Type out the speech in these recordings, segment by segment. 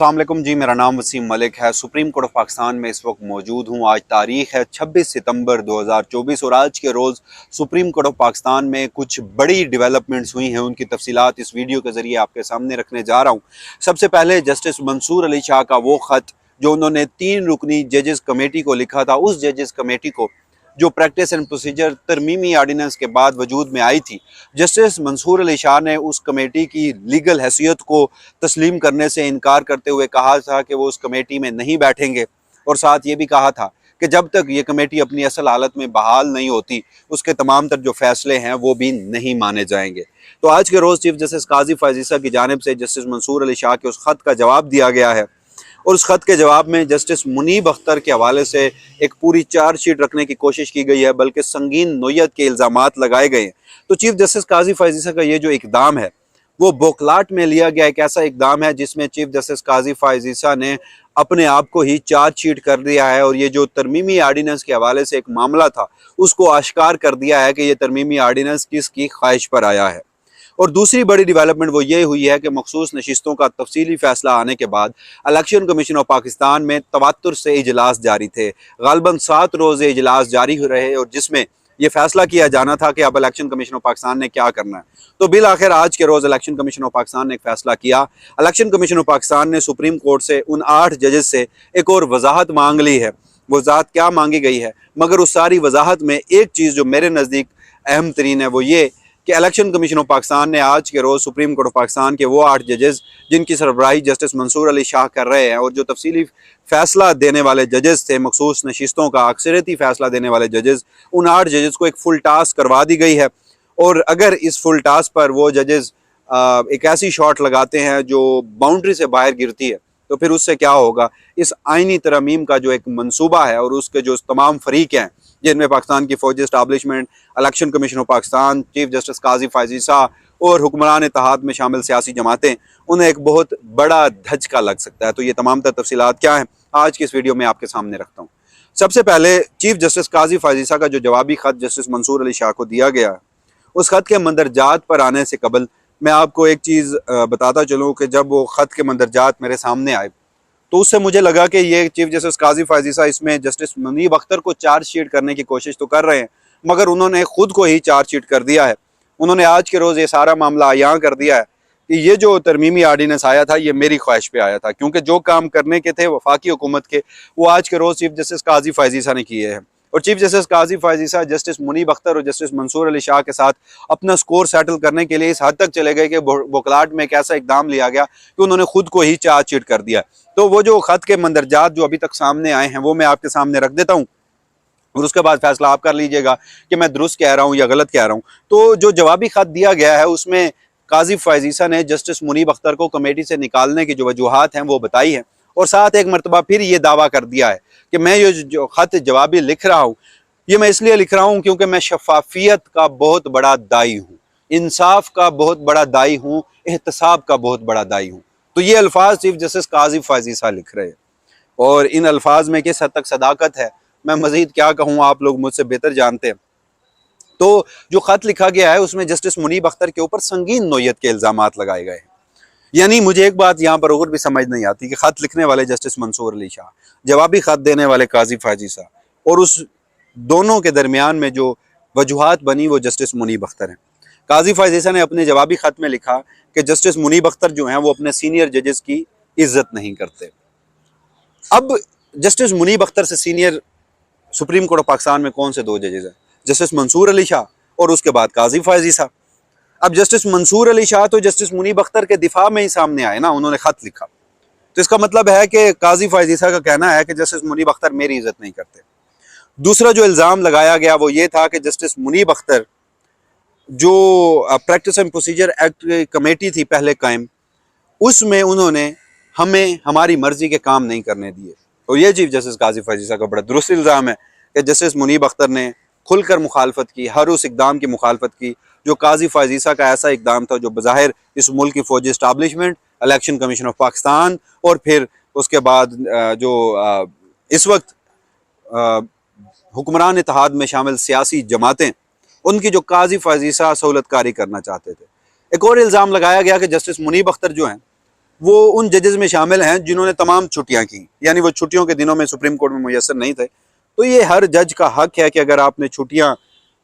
अस्सलाम वालेकुम जी, मेरा नाम वसीम मलिक है। सुप्रीम कोर्ट ऑफ पाकिस्तान में इस वक्त मौजूद हूँ। आज तारीख है 26 सितंबर 2024 और आज के रोज़ सुप्रीम कोर्ट ऑफ पाकिस्तान में कुछ बड़ी डेवलपमेंट्स हुई हैं। उनकी तफसीलात इस वीडियो के ज़रिए आपके सामने रखने जा रहा हूँ। सबसे पहले जस्टिस मंसूर अली शाह का वो ख़त जो उन्होंने 3 रुकनी जजेस कमेटी को लिखा था, उस जजेस कमेटी को जो प्रैक्टिस एंड प्रोसीजर तरमीमी आर्डीनेंस के बाद वजूद में आई थी, जस्टिस मंसूर अली शाह ने उस कमेटी की लीगल हैसियत को तस्लीम करने से इनकार करते हुए कहा था कि वो उस कमेटी में नहीं बैठेंगे और साथ ये भी कहा था कि जब तक ये कमेटी अपनी असल हालत में बहाल नहीं होती उसके तमाम तर जो फैसले हैं वो भी नहीं माने जाएंगे। तो आज के रोज़ चीफ जस्टिस काजी फैज़ ईसा की जानिब से जस्टिस मंसूर अली शाह के उस ख़त का जवाब दिया गया है और उस ख़त के जवाब में जस्टिस मुनीब अख्तर के हवाले से एक पूरी चार्जशीट रखने की कोशिश की गई है, बल्कि संगीन नोयत के इल्ज़ामात लगाए गए हैं। तो चीफ जस्टिस काजी फैज़ ईसा का ये जो इकदाम है वो बोखलाट में लिया गया एक ऐसा इकदाम है जिसमें चीफ जस्टिस काजी फैज़ ईसा ने अपने आप को ही चार्जशीट कर दिया है और ये जो तरमीमी आर्डीनेंस के हवाले से एक मामला था उसको आश्कार कर दिया है कि ये तरमीमी आर्डीनेंस किसकी ख्वाहिश पर आया है। और दूसरी बड़ी डेवलपमेंट वो ये हुई है कि मखसूस नशिस्तों का तफसीली फैसला आने के बाद इलेक्शन कमीशन ऑफ पाकिस्तान में तवातुर से इजलास जारी थे। गालबन 7 रोज़े इजलास जारी हो रहे और जिसमें ये फैसला किया जाना था कि अब इलेक्शन कमीशन ऑफ पाकिस्तान ने क्या करना है। तो बिल आखिर आज के रोज़ इलेक्शन कमीशन ऑफ पाकिस्तान ने एक फैसला किया। इलेक्शन कमीशन ऑफ पाकिस्तान ने सुप्रीम कोर्ट से उन 8 जजेस से एक और वजाहत मांग ली है। वजाहत क्या मांगी गई है, मगर उस सारी वजाहत में एक चीज़ जो मेरे नज़दीक अहम तरीन है वो ये कि इलेक्शन कमीशन ऑफ पाकिस्तान ने आज के रोज़ सुप्रीम कोर्ट ऑफ पाकिस्तान के वो 8 जजेस जिनकी सरबराही जस्टिस मंसूर अली शाह कर रहे हैं और जो तफसीली फ़ैसला देने वाले जजेस थे, मखसूस नशिस्तों का अक्सरियती फ़ैसला देने वाले जजेस, उन 8 जजेस को एक फुल टास्क करवा दी गई है। और अगर इस फुल टास्क पर वो जजेस एक ऐसी शॉट लगाते हैं जो बाउंड्री से बाहर गिरती है तो फिर उससे क्या होगा, इस आइनी तरमीम का जो एक मंसूबा है और उसके जो तमाम फरीक हैं जिनमें पाकिस्तान की फौजी establishment, election commission of Pakistan, chief justice Qazi Faez Isa और हुक्मरान इत्तेहाद में शामिल सियासी जमातें, उन्हें एक बहुत बड़ा धचका लग सकता है। तो ये तमाम तफसीलात क्या हैं आज की इस वीडियो में आपके सामने रखता हूँ। सबसे पहले चीफ जस्टिस काजी फैज़ ईसा का जो जवाबी ख़त जस्टिस मंसूर अली शाह को दिया गया, उस ख़त के मंदरजात पर आने से कबल मैं आपको एक चीज़ बताता चलूँ कि जब वो ख़त के मंदरजात मेरे सामने आए तो उससे मुझे लगा कि ये चीफ जस्टिस काजी फैज़ ईसा इसमें जस्टिस मुनीब अख्तर को चार्जशीट करने की कोशिश तो कर रहे हैं, मगर उन्होंने खुद को ही चार्जशीट कर दिया है। उन्होंने आज के रोज़ ये सारा मामला आयां कर दिया है कि ये जो तरमीमी आर्डीनेंस आया था ये मेरी ख्वाहिश पे आया था, क्योंकि जो काम करने के थे वफाकी हुकूमत के वो आज के रोज़ चीफ जस्टिस काजी फैज़ ईसा ने किए हैं। और चीफ जस्टिस काजी फैज़ ईसा जस्टिस मुनीब अख्तर और जस्टिस मंसूर अली शाह के साथ अपना स्कोर सेटल करने के लिए इस हद तक चले गए कि बोखलाट में एक ऐसा इकदाम लिया गया कि उन्होंने खुद को ही चार्जशीट कर दिया। तो वो जो ख़त के मंदरजात जो अभी तक सामने आए हैं वो मैं आपके सामने रख देता हूँ और उसके बाद फैसला आप कर लीजिएगा कि मैं दुरुस्त कह रहा हूँ या गलत कह रहा हूँ। तो जो जवाबी ख़त दिया गया है उसमें काजी फैज़ ईसा ने जस्टिस मुनीब अख्तर को कमेटी से निकालने की जो वजूहात हैं वो बताई हैं और साथ एक मरतबा फिर ये दावा कर दिया है कि मैं ये जो ख़त जवाबी लिख रहा हूँ ये मैं इसलिए लिख रहा हूँ क्योंकि मैं शफाफियत का बहुत बड़ा दाई हूँ, इंसाफ का बहुत बड़ा दाई हूँ, एहतसाब का बहुत बड़ा दाई हूँ। तो ये अल्फाज चीफ जस्टिस काजी फैज़ ईसा लिख रहे हैं और इन अल्फाज में किस हद तक सदाकत है मैं मज़ीद क्या कहूँ, आप लोग मुझसे बेहतर जानते हैं। तो जो ख़त लिखा गया है उसमें जस्टिस मुनीब अख्तर के ऊपर संगीन नोयत के इल्ज़ामात लगाए गए हैं। यानी मुझे एक बात यहाँ पर और भी समझ नहीं आती कि ख़त लिखने वाले जस्टिस मंसूर अली शाह, जवाबी ख़त देने वाले काजी फैज़ ईसा और उस दोनों के दरमियान में जो वजूहात बनी वो जस्टिस मुनीब अख्तर हैं। काजी फैज़ ईसा ने अपने जवाबी ख़त में लिखा कि जस्टिस मुनीब अख्तर जो हैं वो अपने सीनियर जजेस की इज्जत नहीं करते। अब जस्टिस मुनीब अख्तर से senior supreme court of Pakistan में कौन से 2 जजेस हैं? जस्टिस मंसूर अली शाह और उसके बाद काजी फैज़ ईसा। अब जस्टिस मंसूर अली शाह तो जस्टिस मुनीब अख्तर के दिफा में ही सामने आए ना, उन्होंने ख़त लिखा। तो इसका मतलब है कि काजी फैज़ ईसा का कहना है कि जस्टिस मुनीब अख्तर मेरी इज्जत नहीं करते। दूसरा जो इल्ज़ाम लगाया गया वो ये था कि जस्टिस मुनीब अख्तर जो practice and procedure act committee थी पहले कायम, उसमें उन्होंने हमें हमारी मर्जी के काम नहीं करने दिए। और ये चीफ जस्टिस काजी फैज़ ईसा का बड़ा दुरुस्त इल्ज़ाम है कि जस्टिस मुनीब अख्तर ने खुलकर मुखालफत की, हर उस इकदाम की मुखालफत की जो काजी फैज़ ईसा का ऐसा इकदाम था जो बज़ाहिर इस मुल्क की फौजी establishment, election commission of Pakistan और फिर उसके बाद जो इस वक्त हुक्मरान इत्तेहाद में शामिल सियासी जमातें, उनकी जो काजी फैज़ ईसा सहूलतकारी करना चाहते थे। एक और इल्ज़ाम लगाया गया कि जस्टिस मुनीब अख्तर जो हैं वो उन जजेस में शामिल हैं जिन्होंने तमाम छुट्टियां की, यानी वो छुट्टियों के दिनों में सुप्रीम कोर्ट में मुयसर नहीं थे। तो ये हर जज का हक है कि अगर आपने छुट्टियां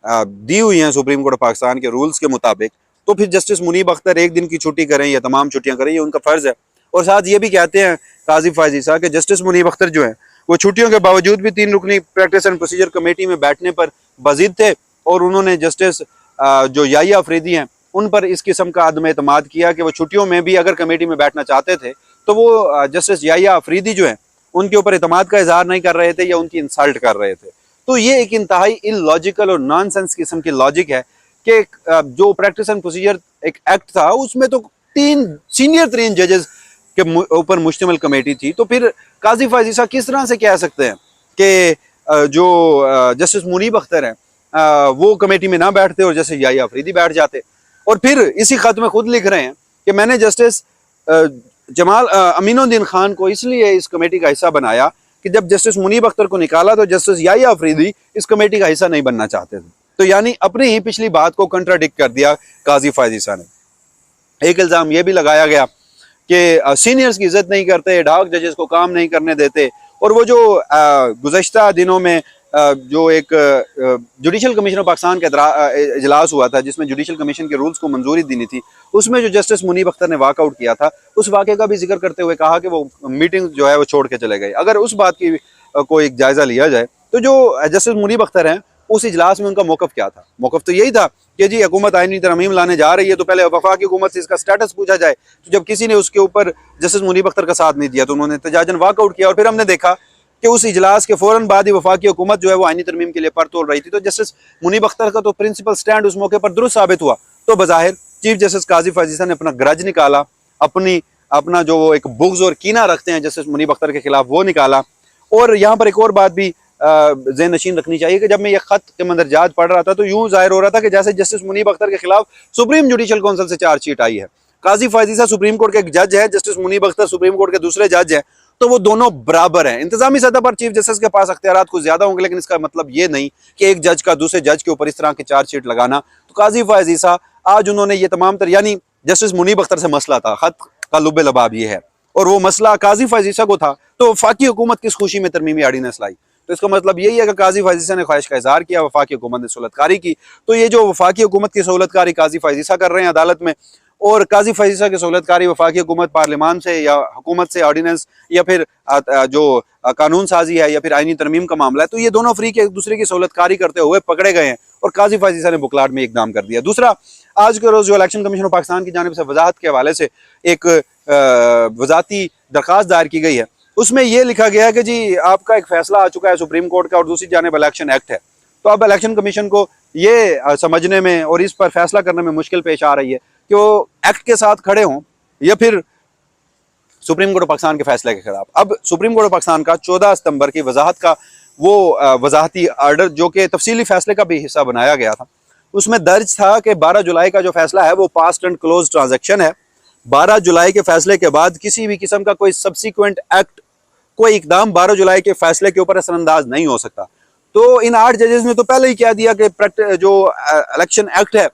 दी हुई हैं सुप्रीम कोर्ट ऑफ पाकिस्तान के रूल्स के मुताबिक, तो फिर जस्टिस मुनीब अख्तर एक दिन की छुट्टी करें या तमाम छुट्टियां करें, ये उनका फर्ज है। और साथ ये भी कहते हैं काजी फैज ईसा कि जस्टिस मुनीब अख्तर जो है वो छुट्टियों के बावजूद भी 3 रुकनी प्रैक्टिस एंड प्रोसीजर कमेटी में बैठने पर बजीद थे, और उन्होंने जस्टिस जो याहिया अफरीदी हैं उन पर इस किस्म का अदम एतमाद किया कि वो छुट्टियों में भी अगर कमेटी में बैठना चाहते थे तो वो जस्टिस याहिया अफरीदी जो है उनके ऊपर एतमाद का इजहार नहीं कर रहे थे या उनकी इंसल्ट कर रहे थे। तो ये एक इंतहाई इलॉजिकल और नॉनसेंस किस्म की लॉजिक है कि जो प्रैक्टिस एंड प्रोसीजर एक एक्ट था उसमें तो 3 सीनियर 3 जजेस के ऊपर मुश्तमिल कमेटी थी, तो फिर काजी फैज ईसा किस तरह से कह सकते हैं कि जो जस्टिस मुनीब अख्तर हैं वो कमेटी में ना बैठते और जस्टिस याहिया अफरीदी बैठ जाते। और फिर इसी खत में खुद लिख रहे हैं कि मैंने जस्टिस जमाल अमीनुद्दीन खान को इसलिए इस कमेटी का हिस्सा बनाया कि जब जस्टिस मुनीब अख्तर को निकाला तो जस्टिस याहिया अफरीदी इस कमेटी का हिस्सा नहीं बनना चाहते थे। तो यानी अपनी ही पिछली बात को कंट्राडिक्ट कर दिया काजी फैज ईसा ने। एक इल्ज़ाम यह भी लगाया गया कि सीनियर्स की इज्जत नहीं करते, एडहॉक जजेस को काम नहीं करने देते, और वो जो गुज़श्ता दिनों में जो एक जुडिशल कमीशन ऑफ पाकिस्तान का इजलास हुआ था जिसमें जुडिशल कमीशन के रूल्स को मंजूरी देनी थी, उसमें जो जस्टिस मुनीब अख्तर ने वॉकआउट किया था उस वाक़े का भी जिक्र करते हुए कहा कि वो मीटिंग जो है वो छोड़ के चले गए। अगर उस बात की कोई जायज़ा लिया जाए तो जो जस्टिस मुनीब अख्तर हैं उस इजलास में उनका मौक़िफ़ क्या था? मौक़िफ़ तो यही था कि जी हुकूमत आईनी तरमीम लाने जा रही है तो पहले वफाकी हुकूमत से इसका स्टेटस पूछा जाए। तो जब किसी ने उसके ऊपर जस्टिस मुनीब अख्तर का साथ नहीं दिया तो उन्होंने एहतजाजन वॉकआउट किया, और फिर हमने देखा कि उस इजलास के फौरन बाद ही वफाकी हुकूमत जो है वो आईनी तरमीम के लिए पर तोड़ रही थी। तो जस्टिस मुनीब अख्तर का तो प्रिंसिपल स्टैंड उस मौके पर दुरुस्त साबित हुआ। तो बज़ाहिर चीफ जस्टिस काजी फैज ईसा ने अपना ग्रज निकाला, अपना जो वो एक बुग़्ज़ और कीना रखते हैं जस्टिस मुनीब अख्तर के खिलाफ वो निकाला। और यहाँ पर एक और बात भी ज़हन नशीन रखनी चाहिए कि जब मैं ये खत के मंदरजात पढ़ रहा था तो यूं जाहिर हो रहा था कि जैसे जस्टिस मुनीब अख्तर के खिलाफ सुप्रीम जुडिशल काउंसिल से चार्जशीट आई है। काजी फैज ईसा सुप्रीम कोर्ट के एक जज है, justice Munib Akhtar supreme court के दूसरे जज हैं, तो वो दोनों बराबर हैं। इंतजामी सतह पर चीफ जस्टिस के पास अख्तियारात कुछ ज्यादा होंगे, लेकिन इसका मतलब ये नहीं कि एक जज का दूसरे जज के ऊपर इस तरह की चार्जशीट लगाना। तो काजी फैज ईसा आज उन्होंने ये तमाम यानी जस्टिस मुनीब अख्तर से मसला था, खत का लुब्बे लबाब ये है, और वो मसला काजी फैज ईसा को था, तो वफाकी हुकूमत किस खुशी में तरमीमी आर्डीनेंस लाई। तो इसका मतलब यही है कि काजी फैज ईसा ने ख्वाहिश का इजहार किया, वफाकी हुकूमत ने सहूलतकारी की। तो ये जो वफाकी हुकूमत की सहूलतकारी काजी फैज ईसा कर रहे हैं अदालत में, और काजी फैज ईसा की सहूलतकारी वफाकी हुकूमत पार्लियामान से या हुकूमत से ऑर्डिनेंस या फिर जो कानून साजी है या फिर आईनी तरमीम का मामला है, तो ये दोनों अफरीक एक दूसरे की सहूलतकारी करते हुए पकड़े गए हैं और काजी फैज ईसा ने बुकलाट में इकदाम कर दिया। दूसरा, आज के रोज जो इलेक्शन कमीशन ऑफ पाकिस्तान की जानिब से वजाहत के हवाले से एक वजाती दरखास्त दायर की गई है, उसमें यह लिखा गया है कि जी आपका एक फैसला आ चुका है सुप्रीम कोर्ट का और दूसरी जानिब इलेक्शन एक्ट है। तो अब इलेक्शन कमीशन को ये समझने में और इस पर फैसला करने में मुश्किल पेश आ रही है कि वो एक्ट के साथ खड़े हों या फिर सुप्रीम कोर्ट ऑफ पाकिस्तान के फैसले के खिलाफ। अब सुप्रीम कोर्ट ऑफ पाकिस्तान का 14 सितंबर की वजाहत का वो वजाहती आर्डर जो कि तफसीली फैसले का भी हिस्सा बनाया गया था, उसमें दर्ज था कि 12 जुलाई का जो फैसला है वो पास्ट एंड क्लोज ट्रांजैक्शन है। 12 जुलाई के फैसले के बाद किसी भी किस्म का कोई सब्सिक्वेंट एक्ट, कोई इकदाम 12 जुलाई के फैसले के ऊपर असरअंदाज नहीं हो सकता। तो इन 8 जजेस ने तो पहले ही कह दिया कि जो इलेक्शन एक्ट है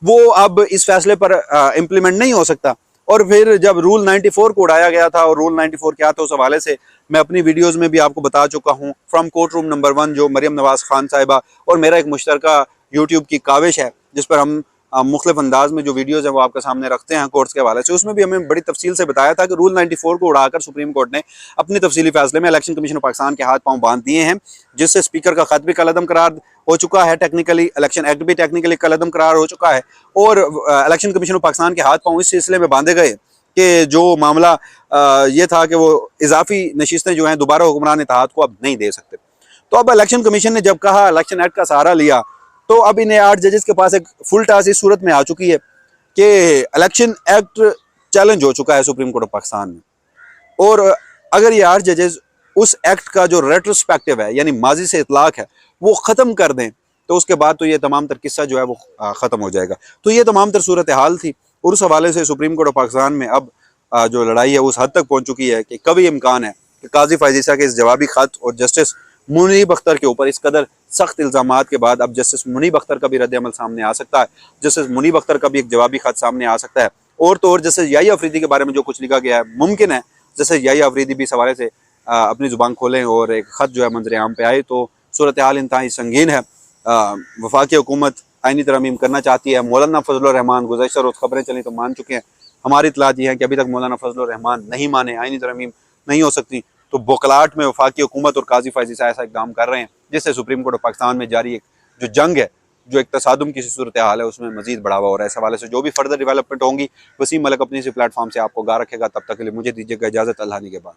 वो अब इस फैसले पर इम्प्लीमेंट नहीं हो सकता। और फिर जब रूल 94 को उड़ाया गया था, और रूल 94 क्या था उस हवाले से मैं अपनी वीडियोस में भी आपको बता चुका हूँ। फ्रॉम कोर्ट रूम नंबर 1 जो मरियम नवाज खान साहिबा और मेरा एक मुश्तरका यूट्यूब की काविश है जिस पर हम मुख्तलिफ अंदाज में जो वीडियोज़ हैं वो आपके सामने रखते हैं कोर्ट्स के हवाले से, उसमें भी हमें बड़ी तफसील से बताया था कि रूल 94 को उड़ाकर सुप्रीम कोर्ट ने अपनी तफसीली फैसले में इलेक्शन कमीशन ऑफ पाकिस्तान के हाथ पांव बांध दिए हैं, जिससे स्पीकर का खत भी कलअदम करार हो चुका है, टेक्निकली इलेक्शन एक्ट भी टेक्निकली कलअदम करार हो चुका है, और इलेक्शन कमीशन ऑफ पाकिस्तान के हाथ पांव इस सिलसिले में बांधे गए कि जो मामला ये था कि वो इजाफी नशिस्तें जो हैं दोबारा हुक्मरान इत्तेहाद को अब नहीं दे सकते। तो अब इलेक्शन कमीशन ने जब कहा, इलेक्शन एक्ट का सहारा लिया, तो अब इन्हें 8 जजेस के पास एक फुल टास्क इस सूरत में आ चुकी है कि इलेक्शन एक्ट चैलेंज हो चुका है सुप्रीम कोर्ट ऑफ पाकिस्तान में, और अगर ये 8 जजेस उस एक्ट का जो रेट्रोस्पेक्टिव है यानी माजी से इतलाक है वो ख़त्म कर दें तो उसके बाद तो ये तमाम तर किस्सा जो है वो ख़त्म हो जाएगा। तो ये तमाम तर सूरत हाल थी, और उस हवाले से सुप्रीम कोर्ट ऑफ पाकिस्तान में अब जो लड़ाई है उस हद तक पहुँच चुकी है कि कभी इम्कान है कि काजी फैज ईसा के इस जवाबी खत और जस्टिस मुनीब अख्तर के ऊपर इस कदर सख्त इल्ज़ामात के बाद अब जस्टिस मुनीब अख्तर का भी रद्द अमल सामने आ सकता है, जस्टिस मुनीब अख्तर का भी एक जवाबी खत सामने आ सकता है, और तो और जैसे याही अफरीदी के बारे में जो कुछ लिखा गया है, मुमकिन है जैसे याही अफरीदी भी इस हवाले से अपनी ज़ुबान खोलें और एक ख़त जो है मंजर आम पे आए, तो सूरत हाल इंतहाई संगीन है। वफाकी हुकूमत आइनी तरमीम करना चाहती है। मौलाना फजल रहमान गुज़श्ता रोज़ खबरें चली तो मान चुके हैं, हमारी इतलात ये है कि अभी तक मौलाना फजल रहमान नहीं माने, आइनी तरमीम नहीं हो सकती। तो बोकलाट में वफाकी हुकूमत और काजी फैज़ी साहब ऐसा इकदाम कर रहे हैं जिससे सुप्रीम कोर्ट ऑफ पाकिस्तान में जारी एक जो जंग है, जो एक तसादुम की सूरत हाल है, उसमें मजीद बढ़ावा हो रहा है। इस हवाले से जो भी फर्दर डेवलपमेंट होंगी, वसीम मलिक अपनी इसी प्लेटफॉर्म से आपको गा रखेगा। तब तक के लिए मुझे दीजिएगा इजाज़त। अल्लाह के बाद।